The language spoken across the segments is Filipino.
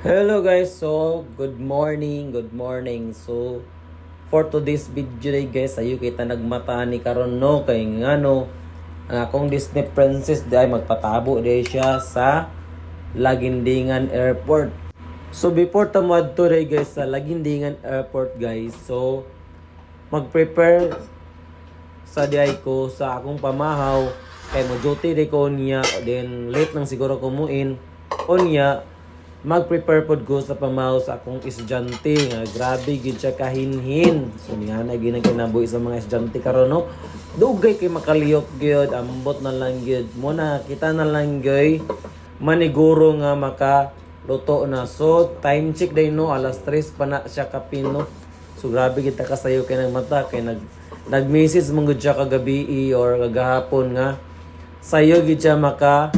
Hello guys, so good morning. So for today's video day guys, ayo kita nagmata ni karon no kay ngano ang akong Disney princess day magpatabo day siya sa Lagindingan Airport. So before tamad to day guys sa Lagindingan Airport guys, so mag-prepare sa diay ko sa akong pamahaw kay mo duty day ko niya, then late lang siguro kumuin onya. Mag-prepare pod ko sa pamahaw sa akong estudyante nga grabe gid siya kahinhin. So niya na ginaginabuhi sa mga estudyante karon no. Dugay kay makaliyok gyud, ambot na lang gyud. Mo na kita na lang gyud maniguro nga makaluto na. So time check day no, alas 3 pa na siya kapino. So grabe kita kasayo kay nang mata kay nag-message man gud siya kagabi or kagahapon nga sayo gid siya maka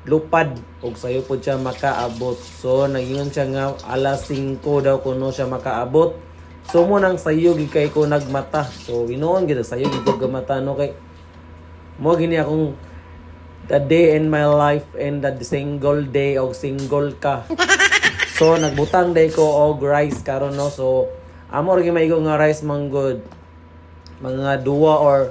lupad og sayo po siya makaabot. So nagingon siya nga alas 5 daw kuno siya makaabot. So mo nang sayo gid kay ko nagmata. So inuon gid sayo gid ko gamata no kay mo gini akong the day in my life and the single day og single ka. So nagbutang day ko og rice karon no. So amo ra gyud maigo nga rice manggod mga 2 or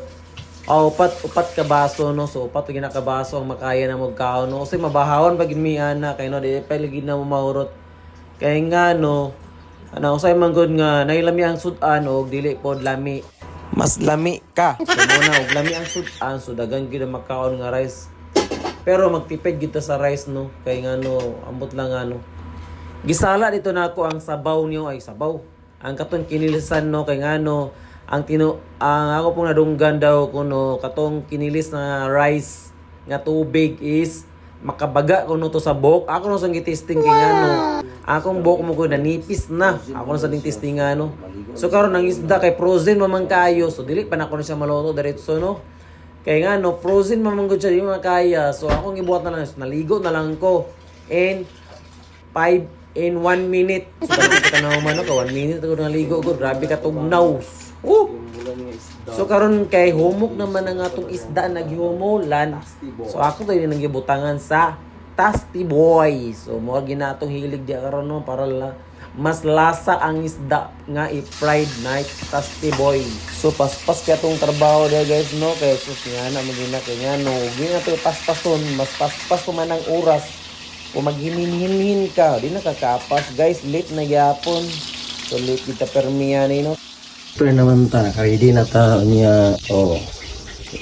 upat ka baso no. So upat gyud na ka baso ang makaya na mo kaon no. Kasi mabahawon pag mi ana kay no di pa lagi na mo mahurot. Kay nga no usay man gud nga nailami ang sudan og dili pod lami. Mas lami ka. So muna og lami ang sudan so dagan gyud makaon nga rice. Pero magtipid kita sa rice no kay nga no ambot lang ano. Gisala dito nako ang sabaw niyo ay sabaw. Ang katon kinilisan no kay nga no ang ako pong nadunggan daw kuno katong kinilis na rice nga tubig is makabaga kuno to sa buhok. Ako no sang gitisting kay ngano akong buhok mo ko nanipis na. Ako no sa ding testing ngano. So karon ang isda kay frozen mamang kayo. So dili pa na ko na siya maluto diretso no. Kay ngano frozen mamang gud siya di makaya. So akong gibuhat na lang naligo na lang ko in 1 minute. So kita na man ko 1 minute ko naligo ko. Grabe ka tugnaw. So karon kay humok naman ang atong isda naghihumulan. So ako to yung nagibutangan sa Tasty Boy. So mo ginatong hilig dia karon no para mas lasa ang isda nga i-fried night Tasty Boy. So paspas kay atong trabaho dia guys no kay sus nga na magina kay nga no gi na to paspason mas paspas pa man ang oras. Kung maghimin-himin ka di na kakapas guys late na gyapon. So late kita permiyan no. Pero naman ta, naka-ready na ta niya.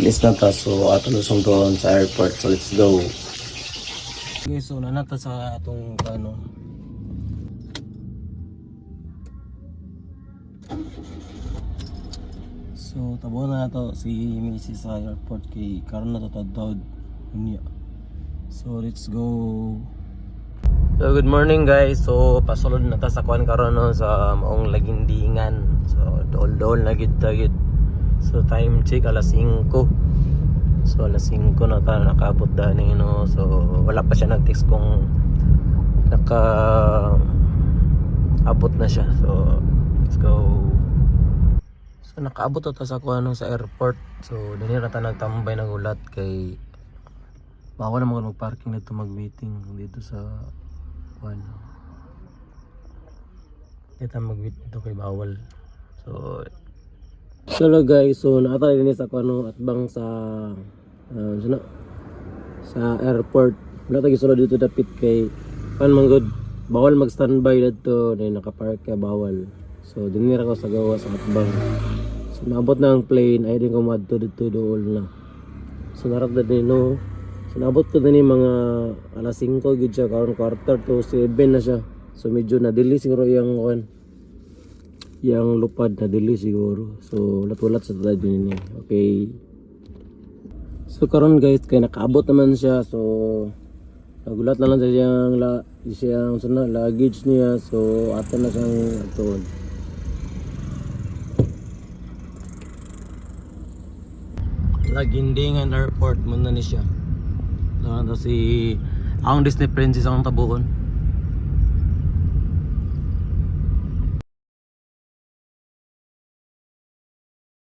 Ilis na ta. So, ato lusong doon sa airport. So, let's go. Okay, so nanata sa atong ano. So, tabo na to si Mrs. sa airport kay karon na to tadod niya. So, let's go. So good morning guys. So pasulod na ta sa kuan karon no sa maong Lagindingan. So dol na gid. So time check alas 5. So alas 5 na ta nakaabot dani no. So wala pa siya nag-text kung abot na siya. So let's go. So nakaabot ta sa kuan no sa airport. So dani ra ta nagtambay nang ulat kay bawal na mag-parking dito mag-waiting dito sa ano. Kita mag-wait dito kay bawal. So hello guys, so naatay din sa kuno at bang sa sa airport. Wala ta gisulod dito dapit kay pan manggod bawal mag-standby dito na naka-park ka bawal. So dinira ko sa gawa sa atbang. So naabot na ang plane ay din ko madto dito dool na. So naragdad din no. So naabot ko din mga alas 5 gid siya karon quarter to 7 na siya. So medyo na-delay siguro yung lupad na delay siguro. So ulat-ulat sa tadad din ni. Okay. So karon guys kay nakaabot naman siya. So nagulat na lang sa siyang luggage niya. So ato na siyang aton. Lagindingan Airport muna ni siya. So si ang Disney princess ang tabuon.